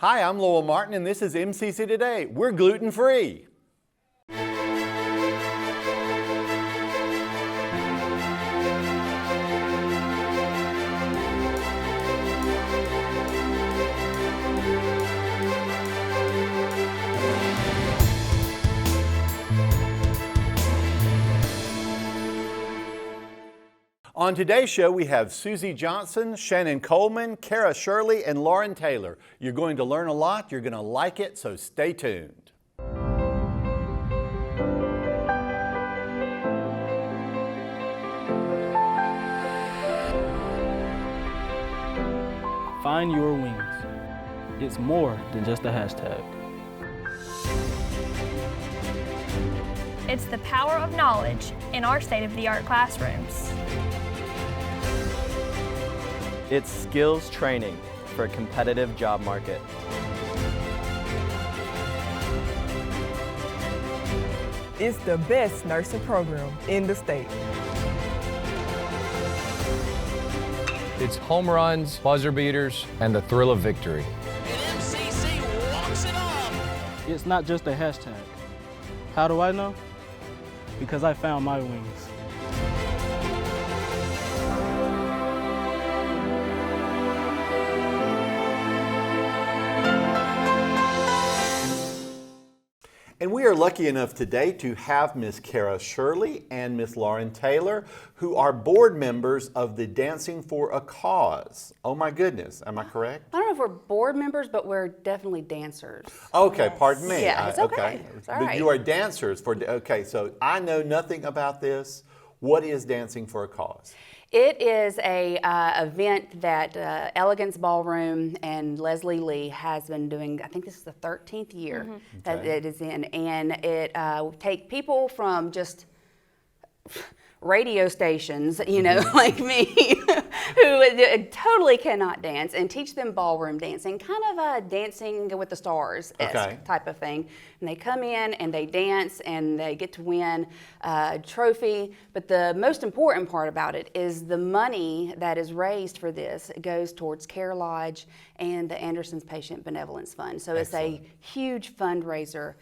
Hi, I'm Lowell Martin, and this is MCC Today. We're gluten-free. On today's show, we have Susie Johnson, Shannon Coleman, Cara, Shirley, and Lauren Taylor. You're going to learn a lot. You're going to like it, so stay tuned. Find your wings. It's more than just a hashtag. It's the power of knowledge in our state-of-the-art classrooms. It's skills training for a competitive job market. It's the best nursing program in the state. It's home runs, buzzer beaters, and the thrill of victory. And MCC walks it up. It's not just a hashtag. How do I know? Because I found my wings. And we are lucky enough today to have Miss Cara Shirley and Miss Lauren Taylor, who are board members of the Dancing for a Cause. Oh my goodness, am I correct? I don't know if we're board members, but we're definitely dancers. Okay, Yes. pardon me. Yeah, it's okay. It's all But right. you are dancers for, okay, so I know nothing about this. What is Dancing for a Cause? It is a event that Elegance Ballroom and Leslie Lee has been doing. I think this is the 13th year that Okay. it is in, and it take people from just radio stations, you know, like me, who totally cannot dance, and teach them ballroom dancing, kind of a Dancing with the Stars type of thing. And they come in and they dance and they get to win a trophy. But the most important part about it is the money that is raised for this goes towards Care Lodge and the Anderson's Patient Benevolence Fund. So it's a huge fundraiser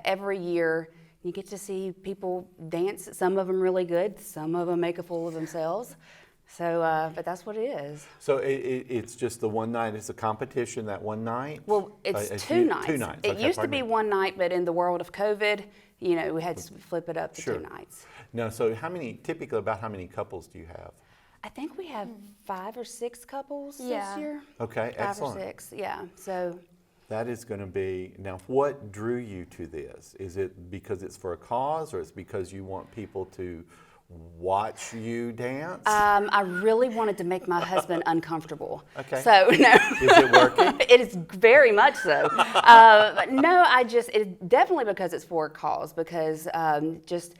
every year. You get to see people dance, some of them really good, some of them make a fool of themselves. So, but that's what it is. So it's just the one night, it's a competition that one night? Well, it's two nights. 2 nights. It Okay, used to pardon be me. one night, but in the world of COVID, you know, we had to flip it up to Sure. 2 nights. No, so typically about how many couples do you have? I think we have 5 or 6 couples Yeah. this year. Okay, 5 excellent. or 6, yeah. So. That is going to be, now what drew you to this? Is it because it's for a cause, or it's because you want people to watch you dance? I really wanted to make my husband uncomfortable. Okay. So, no. Is it working? It is very much so. No, definitely because it's for a cause, because just,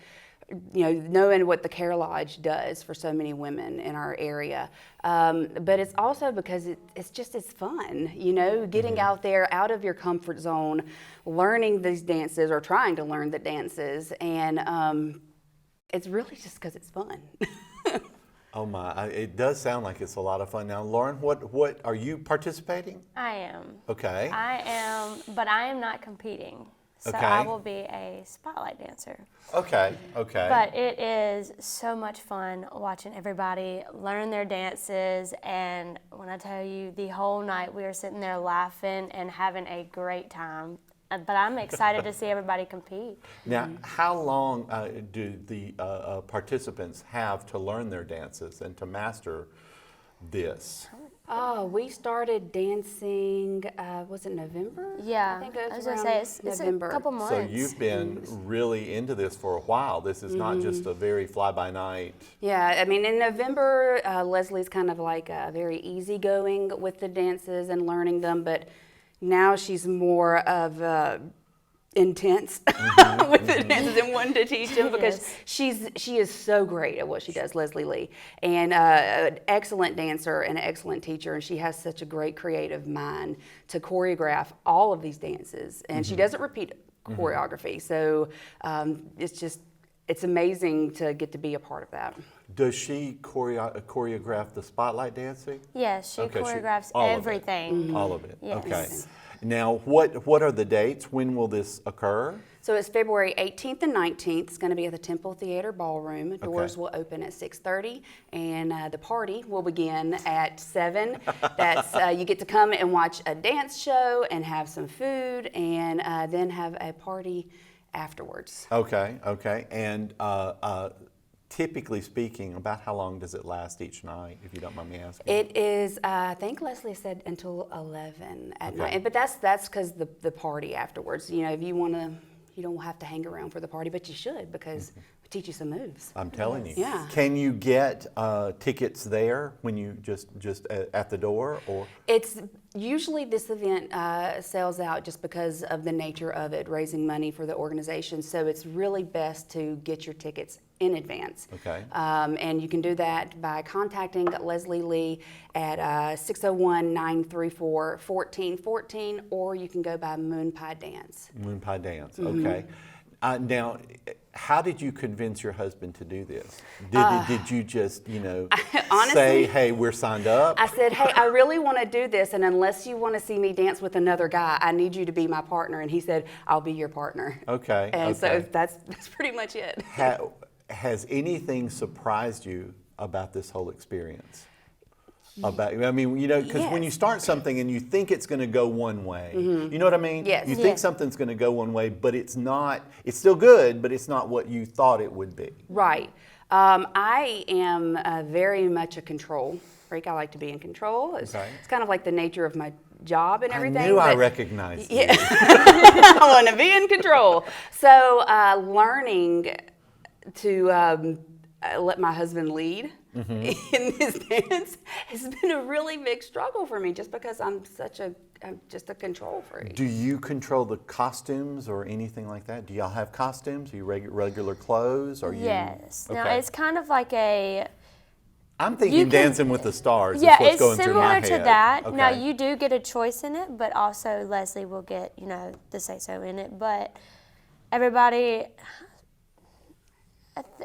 you know, knowing what the Care Lodge does for so many women in our area. But it's also because it's fun, you know, getting out there, out of your comfort zone, learning these dances or trying to learn the dances. And it's really just because it's fun. Oh my, it does sound like it's a lot of fun. Now, Lauren, what are you participating? I am. Okay. I am, but I am not competing. So Okay. I will be a spotlight dancer. Okay, okay. But it is so much fun watching everybody learn their dances, and when I tell you, the whole night we are sitting there laughing and having a great time. But I'm excited to see everybody compete. Now, how long do the participants have to learn their dances and to master this? Oh, we started dancing, was it November? Yeah, I think it I was was gonna around say it's November. a couple months. So you've been really into this for a while. This is not just a very fly-by-night. Yeah, I mean, in November, Leslie's kind of like very easygoing with the dances and learning them, but now she's more of intense with the dances and wanting to teach them, because she is so great at what she does, Leslie Lee, and an excellent dancer and an excellent teacher, and she has such a great creative mind to choreograph all of these dances, and she doesn't repeat choreography, so it's amazing to get to be a part of that. Does she choreograph the spotlight dancing? Yes, she Okay, choreographs all of it. everything. All of it. Yes. Okay. Now, what are the dates? When will this occur? So it's February 18th and 19th. It's going to be at the Temple Theater Ballroom. Doors will open at 6:30, and the party will begin at 7. That's you get to come and watch a dance show and have some food, and then have a party afterwards. Okay. And typically speaking, about how long does it last each night, if you don't mind me asking? It is, I think Leslie said until 11 at night, but that's because the party afterwards. You know, if you want to, you don't have to hang around for the party, but you should, because we teach you some moves. I'm telling you. Yeah. Can you get tickets there when you just at the door, or? It's usually this event sells out just because of the nature of it, raising money for the organization. So it's really best to get your tickets in advance. Okay. And you can do that by contacting Leslie Lee at 601-934-1414, or you can go by Moon Pie Dance. Moon Pie Dance, okay. Now, how did you convince your husband to do this? Did you just, Honestly, say, hey, we're signed up? I said, hey, I really want to do this, and unless you want to see me dance with another guy, I need you to be my partner. And he said, I'll be your partner. Okay. And so that's pretty much it. Has anything surprised you about this whole experience? Because when you start something and you think it's going to go one way, you know what I mean? Yes. You think something's going to go one way, but it's not. It's still good, but it's not what you thought it would be. Right. I am very much a control freak. I like to be in control. It's kind of like the nature of my job and everything. I knew I recognized you. I want to be in control. So learning to let my husband lead in this dance has been a really big struggle for me, just because I'm just a control freak. Do you control the costumes or anything like that? Do y'all have costumes? Are you regular clothes? Yes. Okay. Now it's kind of like I'm thinking Dancing with the Stars. Yeah, is what's it's going through my similar head. to that. Okay. Now you do get a choice in it, but also Leslie will get, the say-so in it. But everybody,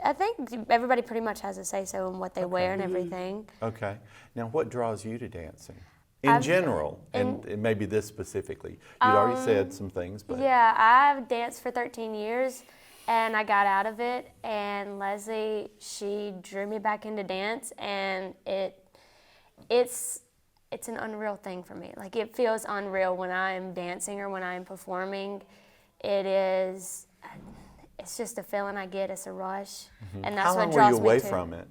I think everybody pretty much has a say-so in what they wear and everything. Okay. Now, what draws you to dancing? In general, and maybe this specifically. You'd already said some things, but... Yeah, I've danced for 13 years, and I got out of it, and Leslie, she drew me back into dance, and it's an unreal thing for me. Like, it feels unreal when I'm dancing or when I'm performing. It's just a feeling I get. It's a rush, and that's what draws me to it. How long were you away from it?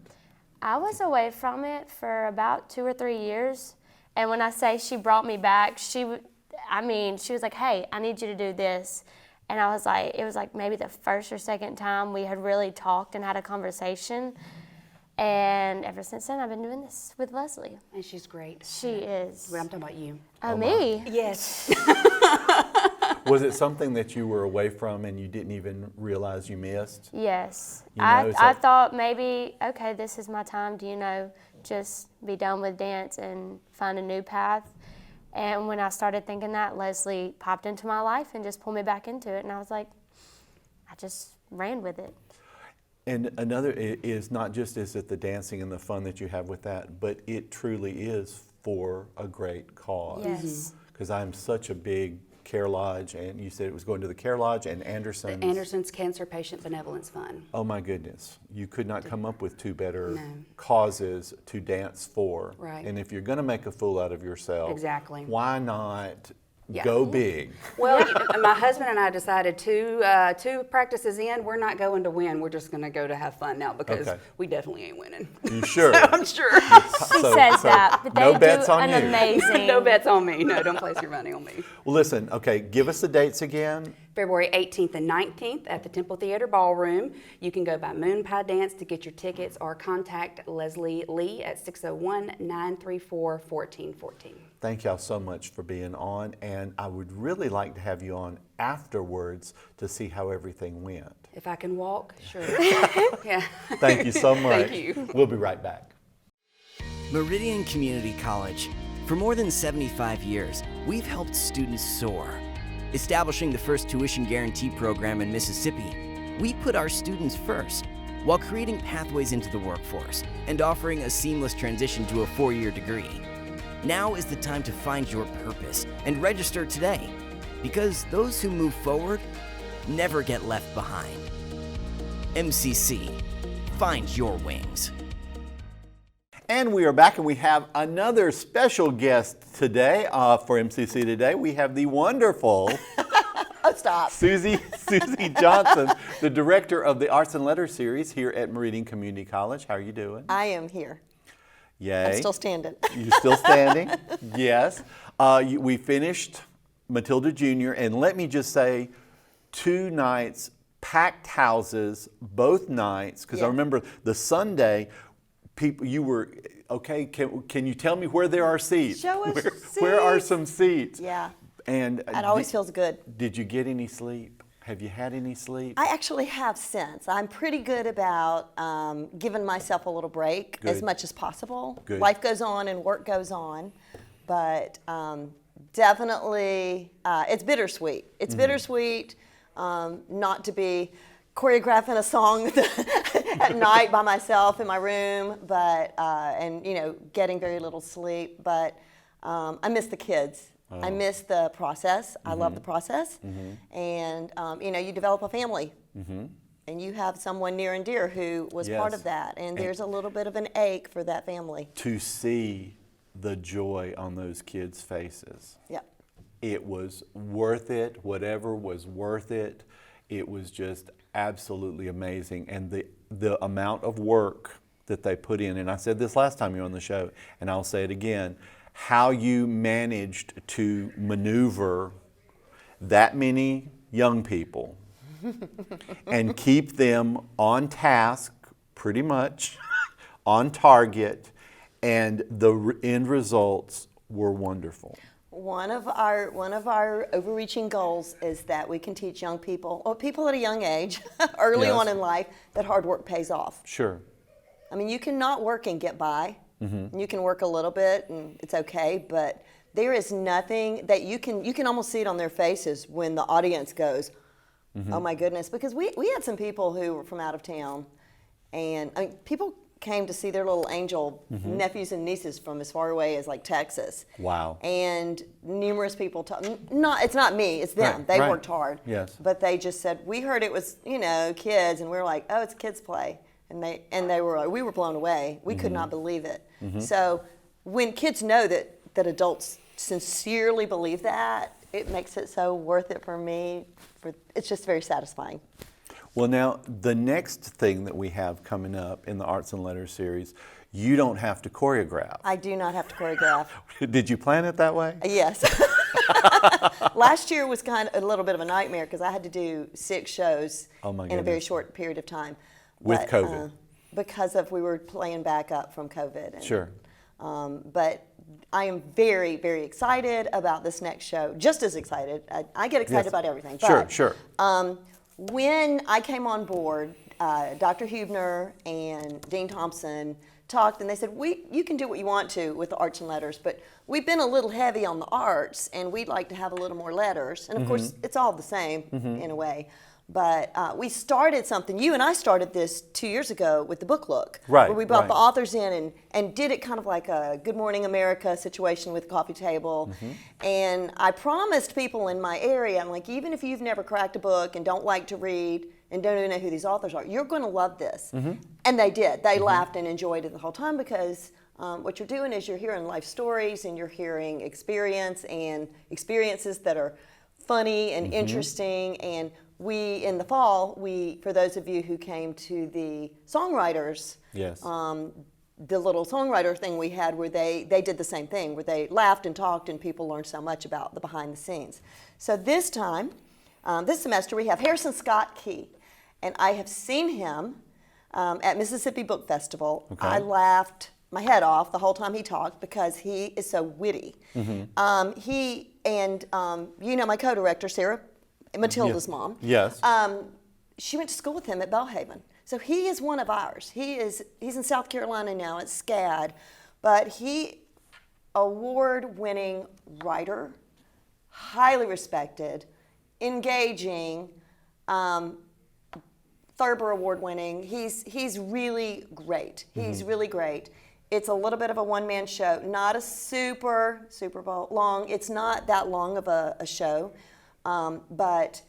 I was away from it for about 2 or 3 years, and when I say she brought me back, she was like, hey, I need you to do this. And I was like, it was like maybe the first or second time we had really talked and had a conversation. And ever since then, I've been doing this with Leslie. And she's great. She is. Well, I'm talking about you. Oh, me? Yes. Was it something that you were away from and you didn't even realize you missed? Yes. It's I like- thought maybe, okay, this is my time to, just be done with dance and find a new path. And when I started thinking that, Leslie popped into my life and just pulled me back into it. And I was like, I just ran with it. And another is not just is it the dancing and the fun that you have with that, but it truly is for a great cause. Yes. Because I'm such a big Care Lodge, and you said it was going to the Care Lodge and Anderson's. The Anderson's Cancer Patient Benevolence Fund. Oh my goodness. You could not come up with two better No. causes to dance for. Right. And if you're going to make a fool out of yourself, Exactly. why not Yeah. go big? Well, my husband and I decided two practices in, we're not going to win. We're just going to go to have fun now, because Okay. we definitely ain't winning. You sure? So I'm sure. She says that, but no they bets do on an you. amazing. No bets on me. No, don't place your money on me. Well, listen, okay, give us the dates again. February 18th and 19th at the Temple Theater Ballroom. You can go by Moon Pie Dance to get your tickets, or contact Leslie Lee at 601-934-1414. Thank y'all so much for being on, and I would really like to have you on afterwards to see how everything went. If I can walk, sure. Yeah. Thank you so much. Thank you. We'll be right back. Meridian Community College. For more than 75 years, we've helped students soar. Establishing the first tuition guarantee program in Mississippi, we put our students first, while creating pathways into the workforce and offering a seamless transition to a 4-year degree. Now is the time to find your purpose and register today, because those who move forward never get left behind. MCC, find your wings. And we are back, and we have another special guest today for MCC Today. We have the wonderful Susie Johnson, the director of the Arts and Letters series here at Meridian Community College. How are you doing? I am here. Yay. I'm still standing. You're still standing? Yes. We finished Matilda Jr., and let me just say, 2 nights, packed houses, both nights, because I remember the Sunday, people, you were, okay, can you tell me where there are seats? Show us seats. Where are some seats? Yeah. And it always feels good. Did you get any sleep? Have you had any sleep? I actually have since. I'm pretty good about giving myself a little break as much as possible. Good. Life goes on and work goes on, but definitely it's bittersweet. It's bittersweet not to be choreographing a song at night by myself in my room, but and getting very little sleep. But I miss the kids. I miss the process. I love the process. And you develop a family. And you have someone near and dear who was part of that. And there's a little bit of an ache for that family. To see the joy on those kids' faces. Yep. It was worth it. Whatever was worth it. It was just absolutely amazing. And the amount of work that they put in, and I said this last time you were on the show, and I'll say it again, how you managed to maneuver that many young people and keep them on task, pretty much, on target, and the end results were wonderful. One of our overreaching goals is that we can teach young people, or people at a young age, early on in life, that hard work pays off. Sure. I mean, you can not work and get by. You can work a little bit and it's okay, but there is nothing that you can almost see it on their faces when the audience goes, oh my goodness, because we had some people who were from out of town, and people came to see their little angel nephews and nieces from as far away as like Texas. Wow. And numerous people, it's not me, it's them. Right, they right. worked hard. Yes. But they just said, we heard it was, kids, and we were like, oh, it's kids play. And they were like, we were blown away. We could not believe it. So when kids know that adults sincerely believe that, it makes it so worth it for me. It's just very satisfying. Well, now, the next thing that we have coming up in the Arts and Letters series, you don't have to choreograph. I do not have to choreograph. Did you plan it that way? Yes. Last year was kind of a little bit of a nightmare because I had to do 6 shows in a very short period of time. With COVID. Because we were playing back up from COVID. Sure. But I am very, very excited about this next show. Just as excited. I get excited about everything. But, Sure. When I came on board, Dr. Hubner and Dean Thompson talked, and they said, you can do what you want to with the arts and letters, but we've been a little heavy on the arts, and we'd like to have a little more letters. And of course, it's all the same in a way. But we started something. You and I started this 2 years ago with the book look, right? Where we brought the authors in and did it kind of like a Good Morning America situation with a coffee table. And I promised people in my area, I'm like, even if you've never cracked a book and don't like to read and don't even know who these authors are, you're going to love this. And they did. They laughed and enjoyed it the whole time because what you're doing is you're hearing life stories and you're hearing experiences that are funny and interesting. And in the fall, for those of you who came to the songwriters, the little songwriter thing we had where they did the same thing, where they laughed and talked and people learned so much about the behind the scenes. So this time, this semester, we have Harrison Scott Key. And I have seen him at Mississippi Book Festival. Okay. I laughed my head off the whole time he talked because he is so witty. He and my co-director, Sarah, Matilda's mom. Yes. She went to school with him at Belhaven. So he is one of ours. He's in South Carolina now at SCAD, but he award-winning writer, highly respected, engaging, Thurber award-winning. He's really great. He's really great. It's a little bit of a one-man show, not a super Bowl long. It's not that long of a show, but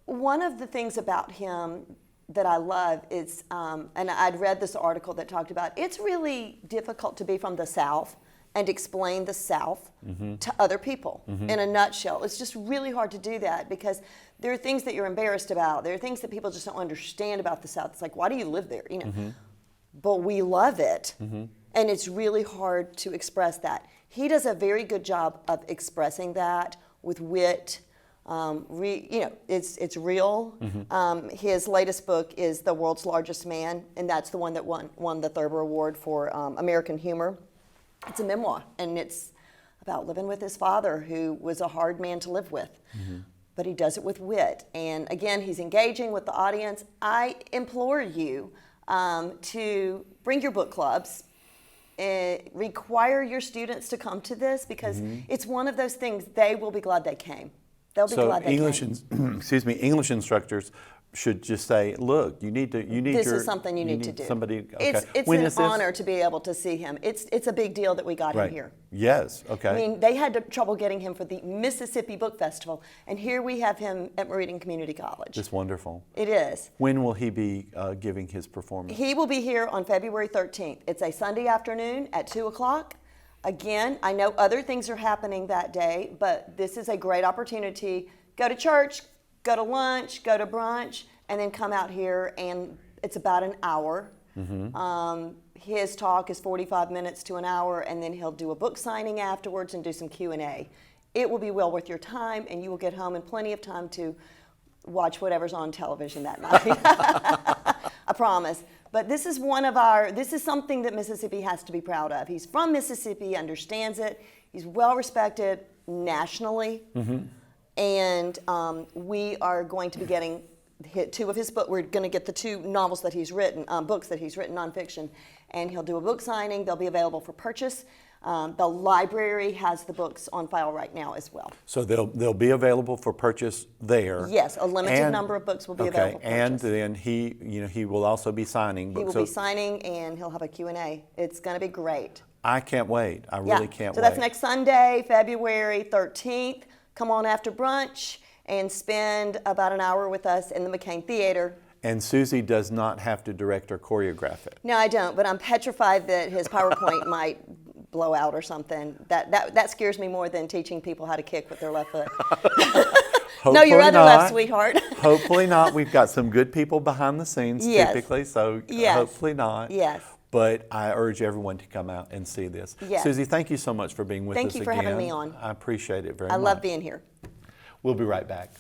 one of the things about him that I love is, and I'd read this article that talked about, it's really difficult to be from the South and explain the South to other people in a nutshell. It's just really hard to do that because there are things that you're embarrassed about. There are things that people just don't understand about the South. It's like, why do you live there? You know, but we love it, and it's really hard to express that. He does a very good job of expressing that with wit. You know, it's real. His latest book is The World's Largest Man, and that's the one that won the Thurber Award for American humor. It's a memoir, and it's about living with his father, who was a hard man to live with. But he does it with wit. And again, he's engaging with the audience. I implore you to bring your book clubs. Require your students to come to this because it's one of those things they will be glad they came. They'll be glad they came. English instructors should just say, look, you need this is something you need to do. Somebody, okay. It's an honor to be able to see him. It's a big deal that we got him here. Yes, okay. I mean, they had trouble getting him for the Mississippi Book Festival, and here we have him at Meridian Community College. It's wonderful. It is. When will he be giving his performance? He will be here on February 13th. It's a Sunday afternoon at 2 o'clock. Again, I know other things are happening that day, but this is a great opportunity. Go to church, go to lunch, go to brunch, and then come out here, and it's about an hour. His talk is 45 minutes to an hour, and then he'll do a book signing afterwards and do some Q&A. It will be well worth your time, and you will get home in plenty of time to watch whatever's on television that night. I promise. But this is this is something that Mississippi has to be proud of. He's from Mississippi, understands it. He's well respected nationally. And we are going to be getting two of his books. We're going to get the two novels that he's written, books that he's written, nonfiction. And he'll do a book signing. They'll be available for purchase. The library has the books on file right now as well. So they'll be available for purchase there. Yes, a limited number of books will be available for purchase. And then he will also be signing books. He will be signing, and he'll have a Q&A. It's going to be great. I can't wait. I really can't wait. So that's next Sunday, February 13th. Come on after brunch and spend about an hour with us in the McCain Theater. And Susie does not have to direct or choreograph it. No, I don't, but I'm petrified that his PowerPoint might blow out or something. That scares me more than teaching people how to kick with their left foot. No, your other left, sweetheart. Hopefully not. We've got some good people behind the scenes typically, so hopefully not. Yes. But I urge everyone to come out and see this. Yes. Susie, thank you so much for being with us again. Thank you for having me on. I appreciate it very much. I love being here. We'll be right back.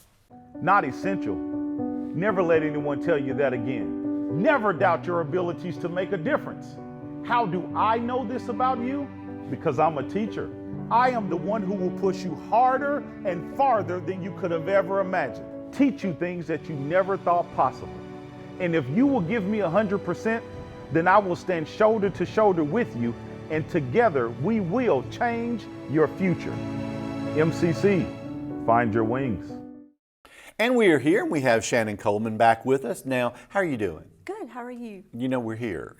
Not essential. Never let anyone tell you that again. Never doubt your abilities to make a difference. How do I know this about you? Because I'm a teacher. I am the one who will push you harder and farther than you could have ever imagined. Teach you things that you never thought possible. And if you will give me 100%, then I will stand shoulder to shoulder with you, and together we will change your future. MCC, find your wings. And we are here. We have Shannon Coleman back with us. Now, how are you doing? Good, how are you? You know we're here.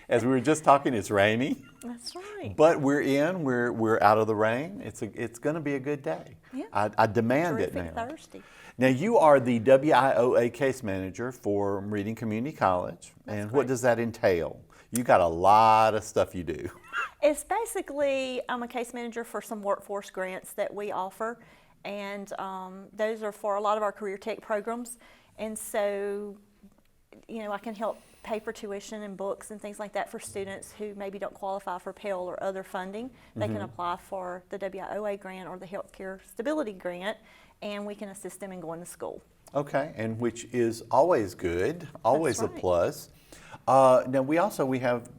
As we were just talking, it's rainy. That's right. But we're out of the rain. It's going to be a good day. Yeah. I demand Terrific it now. Thursday. Now, you are the WIOA case manager for Meridian Community College. And what does that entail? You got a lot of stuff you do. It's basically, I'm a case manager for some workforce grants that we offer. And those are for a lot of our career tech programs. And so, you know, I can help pay for tuition and books and things like that for students who maybe don't qualify for Pell or other funding. They can apply for the WIOA grant or the Healthcare Stability Grant, and we can assist them in going to school. Okay, and which is always good, always a plus. Now we have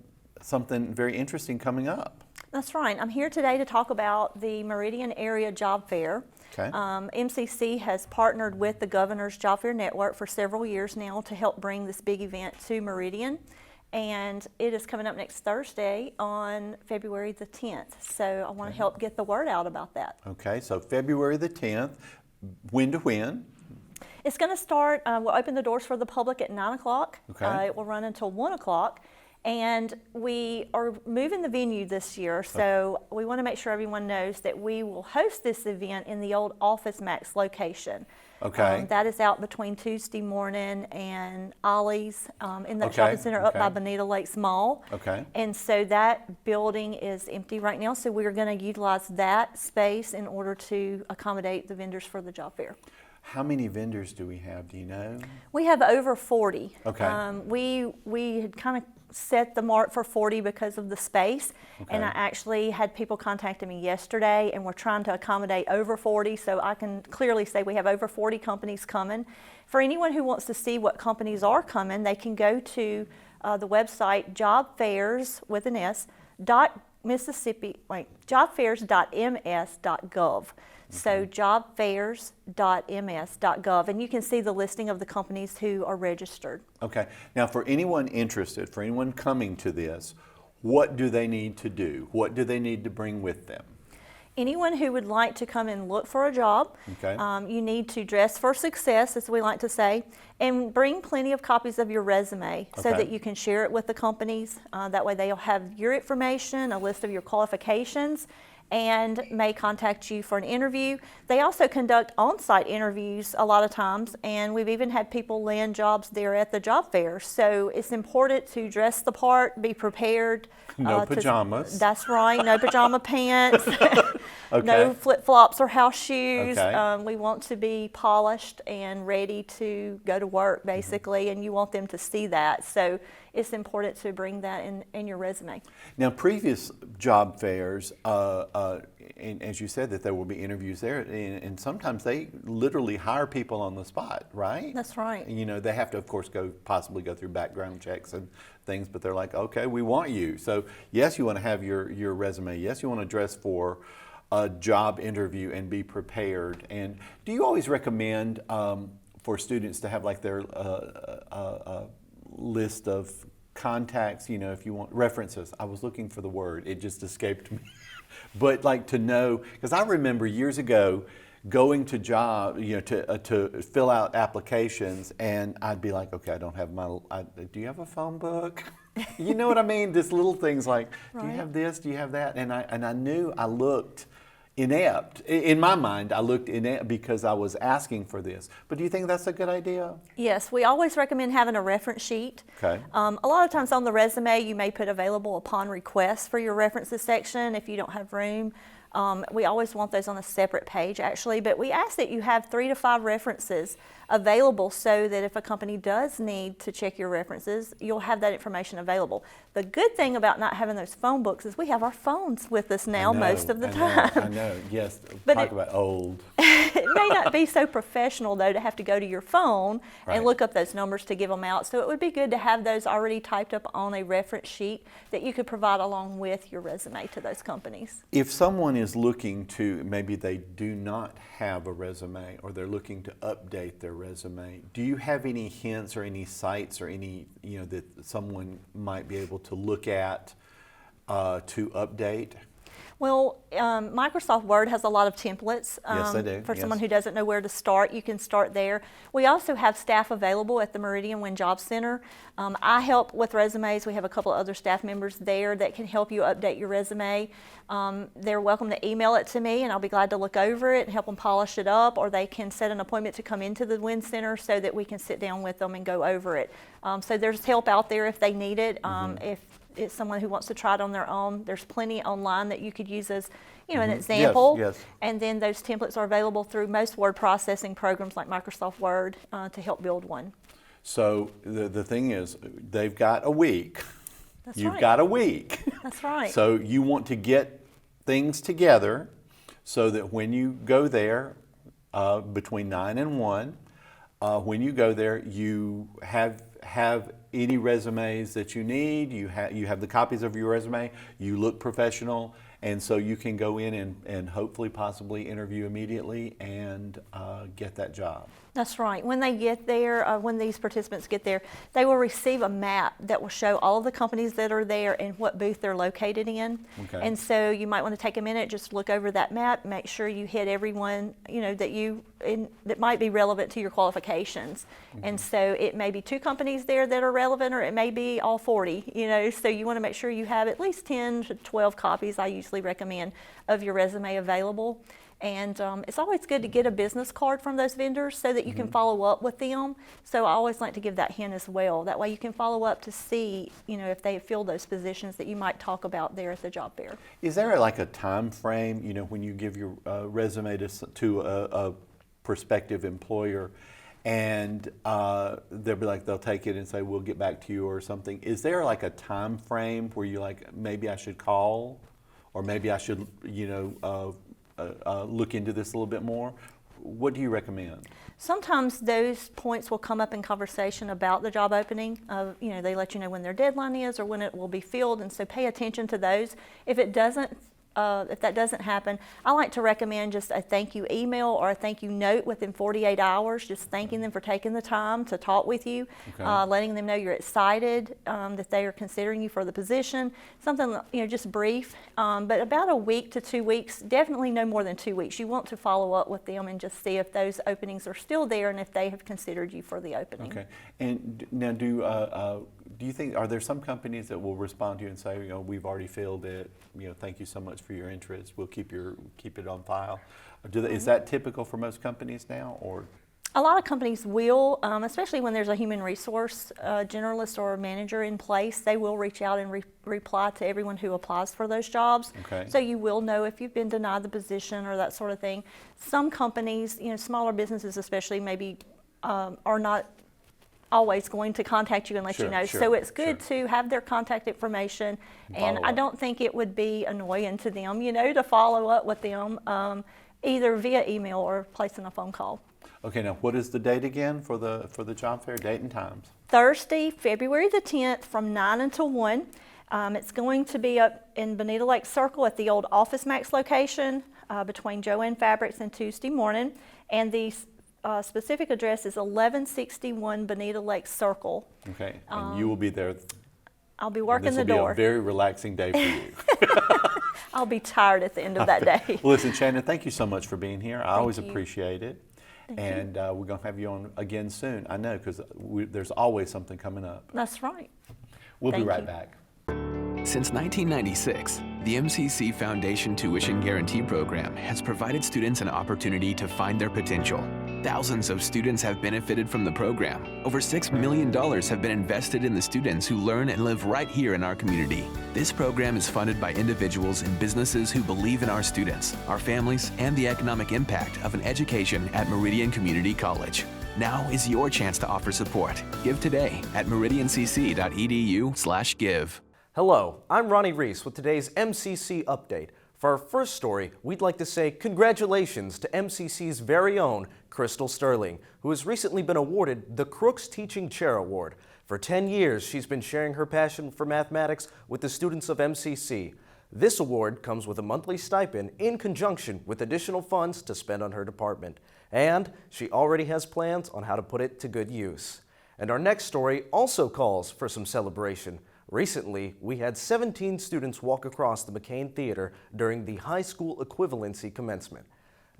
something very interesting coming up. That's right. I'm here today to talk about the Meridian Area Job Fair. Okay. MCC has partnered with the Governor's Job Fair Network for several years now to help bring this big event to Meridian. And it is coming up next Thursday on February the 10th. So I want to help get the word out about that. Okay, so February the 10th, when to when? It's going to start, we'll open the doors for the public at 9 o'clock. Okay. It will run until 1 o'clock. And we are moving the venue this year, so we want to make sure everyone knows that we will host this event in the old Office Max location. Okay. That is out between Tuesday morning and Ollie's in the shopping center up by Bonita Lakes Mall. Okay. And so that building is empty right now, so we're going to utilize that space in order to accommodate the vendors for the job fair. How many vendors do we have? Do you know? We have over 40. Okay. We had kind of set the mark for 40 because of the space, and I actually had people contacting me yesterday, and we're trying to accommodate over 40, so I can clearly say we have over 40 companies coming. For anyone who wants to see what companies are coming, they can go to the website jobfairs.ms.gov. So jobfairs.ms.gov, and you can see the listing of the companies who are registered. Okay. Now, for anyone interested, for anyone coming to this, what do they need to do? What do they need to bring with them? Anyone who would like to come and look for a job, you need to dress for success, as we like to say, and bring plenty of copies of your resume so that you can share it with the companies. That way they'll have your information, a list of your qualifications, and may contact you for an interview. They also conduct on-site interviews a lot of times, and we've even had people land jobs there at the job fair. So it's important to dress the part, be prepared. No pajamas. That's right, no pajama pants, no flip-flops or house shoes. We want to be polished and ready to go to work, basically, and you want them to see that. So it's important to bring that in your resume. Now, previous job fairs, and as you said, that there will be interviews there, and sometimes they literally hire people on the spot, right? That's right. You know, they have to, of course, possibly go through background checks and things, but they're like, okay, we want you. So yes, you want to have your resume. Yes, you want to dress for a job interview and be prepared. And do you always recommend for students to have like their list of contacts, you know, if you want references? I was looking for the word, it just escaped me. But like to know, because I remember years ago going to to fill out applications, and I'd be like, okay, I don't have do you have a phone book? You know what I mean? Just little things like, do you have this? Do you have that? And I knew I looked inept. In my mind, I looked inept because I was asking for this. But do you think that's a good idea? Yes, we always recommend having a reference sheet. Okay. A lot of times on the resume, you may put available upon request for your references section if you don't have room. We always want those on a separate page, actually, but we ask that you have 3 to 5 references available so that if a company does need to check your references, you'll have that information available. The good thing about not having those phone books is we have our phones with us now most of the time. I know, yes. But talk about old. It may not be so professional, though, to have to go to your phone and look up those numbers to give them out. So it would be good to have those already typed up on a reference sheet that you could provide along with your resume to those companies. If someone is looking to, maybe they do not have a resume or they're looking to update their resume, do you have any hints or any sites or any, that someone might be able to look at to update? Well, Microsoft Word has a lot of templates. Yes, they do. For someone who doesn't know where to start, you can start there. We also have staff available at the Meridian Wind Job Center. I help with resumes. We have a couple of other staff members there that can help you update your resume. They're welcome to email it to me, and I'll be glad to look over it and help them polish it up, or they can set an appointment to come into the Wind Center so that we can sit down with them and go over it. So there's help out there if they need it. If it's someone who wants to try it on their own, there's plenty online that you could use as an example. Yes, yes. And then those templates are available through most word processing programs like Microsoft Word to help build one. So the thing is, they've got a week. That's You've right. got a week. That's right. So you want to get things together so that when you go there between 9 and 1, when you go there, you have any resumes that you need. You have the copies of your resume. You look professional, and so you can go in and hopefully possibly interview immediately and get that job. That's right. When they get there, when these participants get there, they will receive a map that will show all of the companies that are there and what booth they're located in. Okay. And so you might want to take a minute, just look over that map, make sure you hit everyone that you that might be relevant to your qualifications. And so it may be 2 companies there that are relevant, or it may be all 40, you know, so you want to make sure you have at least 10 to 12 copies, I usually recommend, of your resume available. And it's always good to get a business card from those vendors so that you can follow up with them. So I always like to give that hint as well. That way you can follow up to see, you know, if they fill those positions that you might talk about there at the job fair. Is there like a time frame, you know, when you give your resume to a prospective employer, and they'll be like, they'll take it and say, we'll get back to you or something? Is there like a time frame where you're like, maybe I should call, or maybe I should, you know, look into this a little bit more? What do you recommend? Sometimes those points will come up in conversation about the job opening. You know, they let you know when their deadline is or when it will be filled, and so pay attention to those. If it doesn't, if that doesn't happen, I like to recommend just a thank you email or a thank you note within 48 hours, just thanking them for taking the time to talk with you, letting them know you're excited, that they are considering you for the position, something, you know, just brief, but about a week to 2 weeks, definitely no more than 2 weeks. You want to follow up with them and just see if those openings are still there and if they have considered you for the opening. Okay, and now do you think, are there some companies that will respond to you and say, you know, we've already filled it, you know, thank you so much for your interest, we'll keep it on file? Is that typical for most companies now, or? A lot of companies will, especially when there's a human resource generalist or manager in place, they will reach out and reply to everyone who applies for those jobs. Okay. So you will know if you've been denied the position or that sort of thing. Some companies, you know, smaller businesses especially, maybe are not always going to contact you and let you know. So it's good to have their contact information, and I don't think it would be annoying to them, you know, to follow up with them either via email or placing a phone call. Okay, now what is the date again for the job fair, date and times? Thursday, February the 10th from 9 until 1. It's going to be up in Bonita Lake Circle at the old Office Max location between Joanne Fabrics and Tuesday Morning, and the specific address is 1161 Bonita Lake Circle. Okay, and you will be there. I'll be working the door. This will be a very relaxing day for you. I'll be tired at the end of that day. Well, listen, Shannon, thank you so much for being here. I always you. appreciate it. Thank and we're going to have you on again soon. I know, because there's always something coming up. That's right. We'll Thank be right you. back. Since 1996, the MCC Foundation Tuition Guarantee Program has provided students an opportunity to find their potential. Thousands of students have benefited from the program. Over $6 million have been invested in the students who learn and live right here in our community. This program is funded by individuals and businesses who believe in our students, our families, and the economic impact of an education at Meridian Community College. Now is your chance to offer support. Give today at meridiancc.edu/give. Hello, I'm Ronnie Reese with today's MCC Update. For our first story, we'd like to say congratulations to MCC's very own Crystal Sterling, who has recently been awarded the Crooks Teaching Chair Award. For 10 years, she's been sharing her passion for mathematics with the students of MCC. This award comes with a monthly stipend in conjunction with additional funds to spend on her department. And she already has plans on how to put it to good use. And our next story also calls for some celebration. Recently, we had 17 students walk across the McCain Theater during the high school equivalency commencement.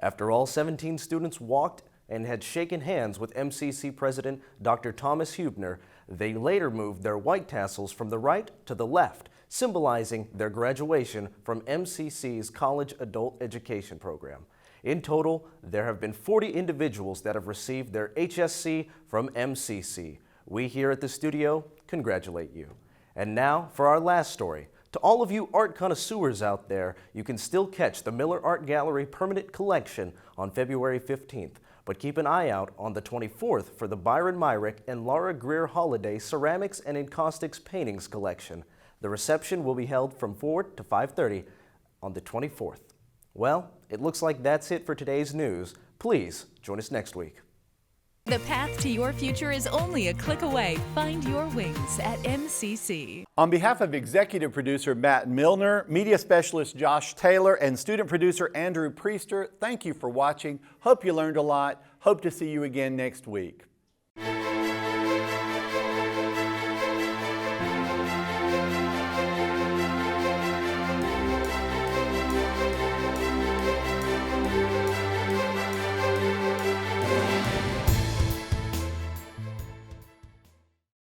After all 17 students walked and had shaken hands with MCC President Dr. Thomas Hubner, they later moved their white tassels from the right to the left, symbolizing their graduation from MCC's College Adult Education Program. In total, there have been 40 individuals that have received their HSC from MCC. We here at the studio congratulate you. And now for our last story. To all of you art connoisseurs out there, you can still catch the Miller Art Gallery permanent collection on February 15th. But keep an eye out on the 24th for the Byron Myrick and Laura Greer Holiday Ceramics and Encaustics Paintings collection. The reception will be held from 4 to 5:30 on the 24th. Well, it looks like that's it for today's news. Please join us next week. The path to your future is only a click away. Find your wings at MCC. On behalf of executive producer Matt Milner, media specialist Josh Taylor, and student producer Andrew Priester, thank you for watching. Hope you learned a lot. Hope to see you again next week.